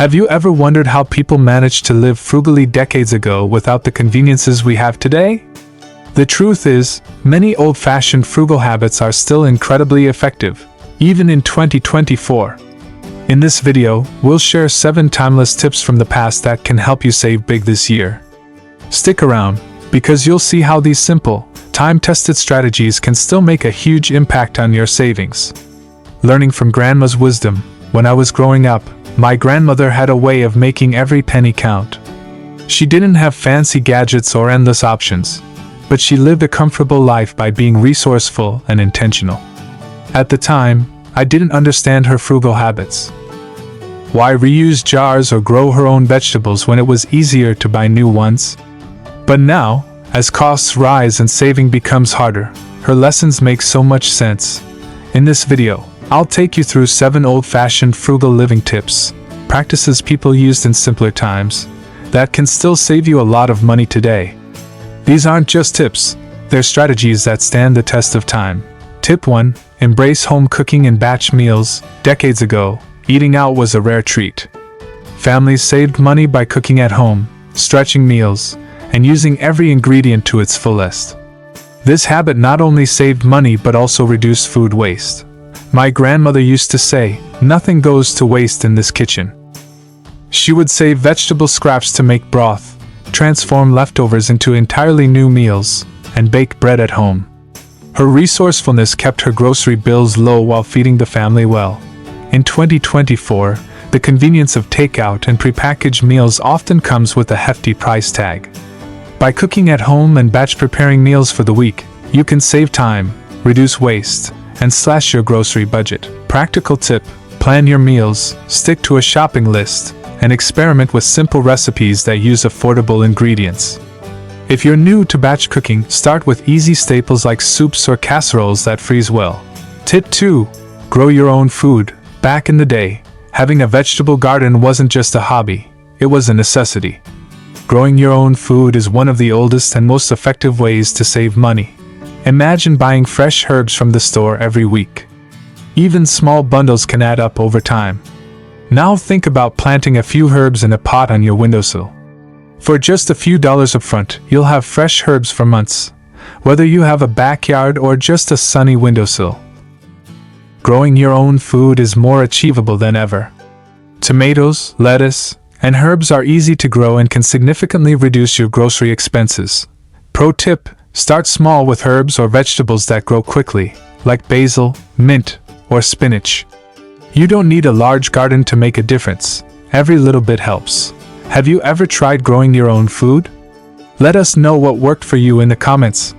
Have you ever wondered how people managed to live frugally decades ago without the conveniences we have today? The truth is, many old-fashioned frugal habits are still incredibly effective, even in 2024. In this video, we'll share 7 timeless tips from the past that can help you save big this year. Stick around, because you'll see how these simple, time-tested strategies can still make a huge impact on your savings. Learning from Grandma's wisdom. When I was growing up, my grandmother had a way of making every penny count. She didn't have fancy gadgets or endless options, but she lived a comfortable life by being resourceful and intentional. At the time, I didn't understand her frugal habits. Why reuse jars or grow her own vegetables when it was easier to buy new ones? But now, as costs rise and saving becomes harder, her lessons make so much sense. In this video, I'll take you through 7 old-fashioned frugal living tips, practices people used in simpler times, that can still save you a lot of money today. These aren't just tips, they're strategies that stand the test of time. Tip 1. Embrace home cooking and batch meals. Decades ago, eating out was a rare treat. Families saved money by cooking at home, stretching meals, and using every ingredient to its fullest. This habit not only saved money but also reduced food waste. My grandmother used to say, "Nothing goes to waste in this kitchen." She would save vegetable scraps to make broth, transform leftovers into entirely new meals, and bake bread at home. Her resourcefulness kept her grocery bills low while feeding the family well. In 2024, the convenience of takeout and prepackaged meals often comes with a hefty price tag. By cooking at home and batch preparing meals for the week, you can save time, reduce waste, and slash your grocery budget. Practical tip: plan your meals, stick to a shopping list, and experiment with simple recipes that use affordable ingredients. If you're new to batch cooking, start with easy staples like soups or casseroles that freeze well. Tip 2. Grow your own food. Back in the day, having a vegetable garden wasn't just a hobby, it was a necessity. Growing your own food is one of the oldest and most effective ways to save money. Imagine buying fresh herbs from the store every week. Even small bundles can add up over time. Now think about planting a few herbs in a pot on your windowsill. For just a few dollars up front, you'll have fresh herbs for months, whether you have a backyard or just a sunny windowsill. Growing your own food is more achievable than ever. Tomatoes, lettuce, and herbs are easy to grow and can significantly reduce your grocery expenses. Pro tip: start small with herbs or vegetables that grow quickly, like basil, mint, or spinach. You don't need a large garden to make a difference. Every little bit helps. Have you ever tried growing your own food? Let us know what worked for you in the comments.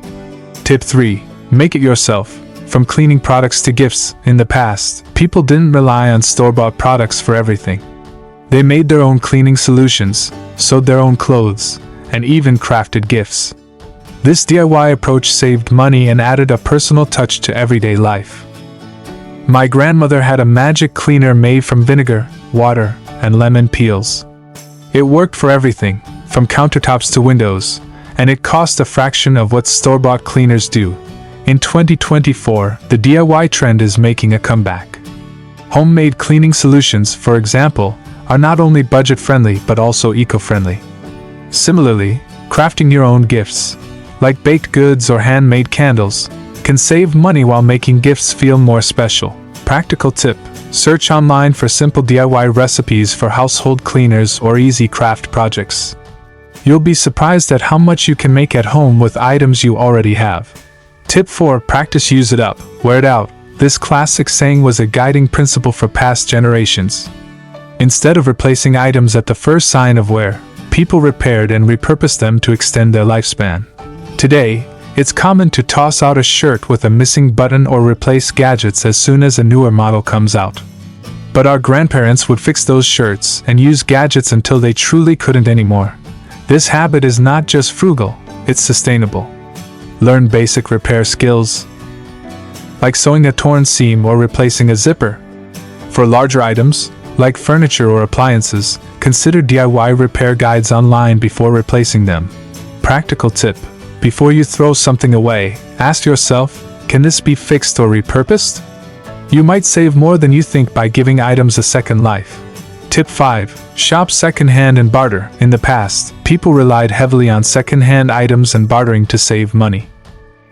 Tip 3. Make it yourself. From cleaning products to gifts, in the past, people didn't rely on store-bought products for everything. They made their own cleaning solutions, sewed their own clothes, and even crafted gifts. This DIY approach saved money and added a personal touch to everyday life. My grandmother had a magic cleaner made from vinegar, water, and lemon peels. It worked for everything, from countertops to windows, and it cost a fraction of what store-bought cleaners do. In 2024, the DIY trend is making a comeback. Homemade cleaning solutions, for example, are not only budget-friendly but also eco-friendly. Similarly, crafting your own gifts, like baked goods or handmade candles, can save money while making gifts feel more special. Practical tip: search online for simple DIY recipes for household cleaners or easy craft projects. You'll be surprised at how much you can make at home with items you already have. Tip 4. Practice use it up, wear it out. This classic saying was a guiding principle for past generations. Instead of replacing items at the first sign of wear, people repaired and repurposed them to extend their lifespan. Today, it's common to toss out a shirt with a missing button or replace gadgets as soon as a newer model comes out. But our grandparents would fix those shirts and use gadgets until they truly couldn't anymore. This habit is not just frugal, it's sustainable. Learn basic repair skills, like sewing a torn seam or replacing a zipper. For larger items, like furniture or appliances, consider DIY repair guides online before replacing them. Practical tip: before you throw something away, ask yourself, can this be fixed or repurposed? You might save more than you think by giving items a second life. Tip 5. Shop secondhand and barter. In the past, people relied heavily on secondhand items and bartering to save money.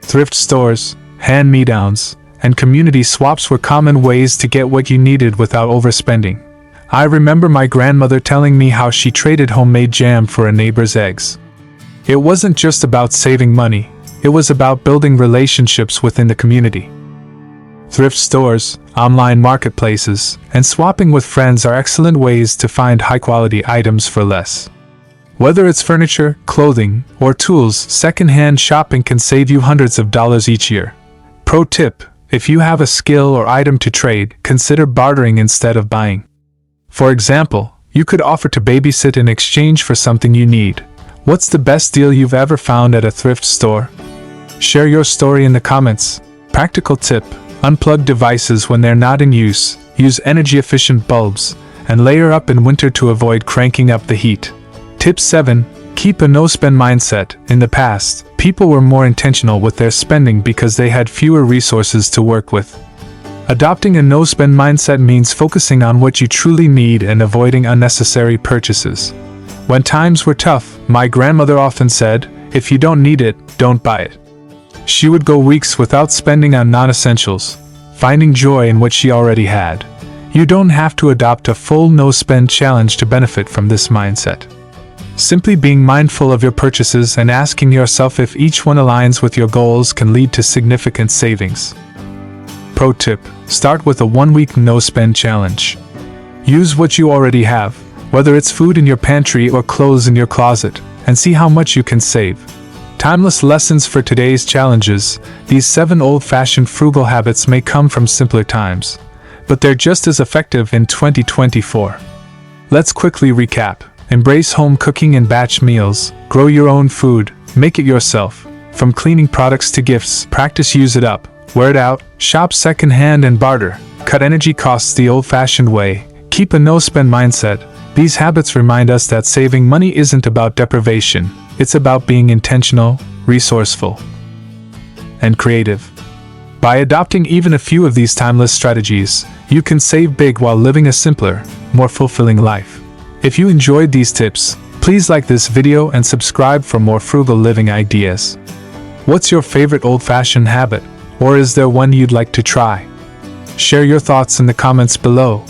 Thrift stores, hand-me-downs, and community swaps were common ways to get what you needed without overspending. I remember my grandmother telling me how she traded homemade jam for a neighbor's eggs. It wasn't just about saving money, it was about building relationships within the community. Thrift stores, online marketplaces, and swapping with friends are excellent ways to find high-quality items for less. Whether it's furniture, clothing, or tools, secondhand shopping can save you hundreds of dollars each year. Pro tip: if you have a skill or item to trade, consider bartering instead of buying. For example, you could offer to babysit in exchange for something you need. What's the best deal you've ever found at a thrift store? Share your story in the comments. Practical tip: unplug devices when they're not in use, use energy-efficient bulbs, and layer up in winter to avoid cranking up the heat. Tip 7. Keep a no-spend mindset. In the past, people were more intentional with their spending because they had fewer resources to work with. Adopting a no-spend mindset means focusing on what you truly need and avoiding unnecessary purchases. When times were tough, my grandmother often said, "If you don't need it, don't buy it." She would go weeks without spending on non-essentials, finding joy in what she already had. You don't have to adopt a full no-spend challenge to benefit from this mindset. Simply being mindful of your purchases and asking yourself if each one aligns with your goals can lead to significant savings. Pro tip: start with a 1-week no-spend challenge. Use what you already have, whether it's food in your pantry or clothes in your closet, and see how much you can save. Timeless lessons for today's challenges. These 7 old-fashioned frugal habits may come from simpler times, but they're just as effective in 2024. Let's quickly recap. Embrace home cooking and batch meals. Grow your own food. Make it yourself. From cleaning products to gifts, practice use it up. Wear it out. Shop secondhand and barter. Cut energy costs the old-fashioned way. Keep a no-spend mindset. These habits remind us that saving money isn't about deprivation. It's about being intentional, resourceful, and creative. By adopting even a few of these timeless strategies, you can save big while living a simpler, more fulfilling life. If you enjoyed these tips, please like this video and subscribe for more frugal living ideas. What's your favorite old-fashioned habit, or is there one you'd like to try? Share your thoughts in the comments below.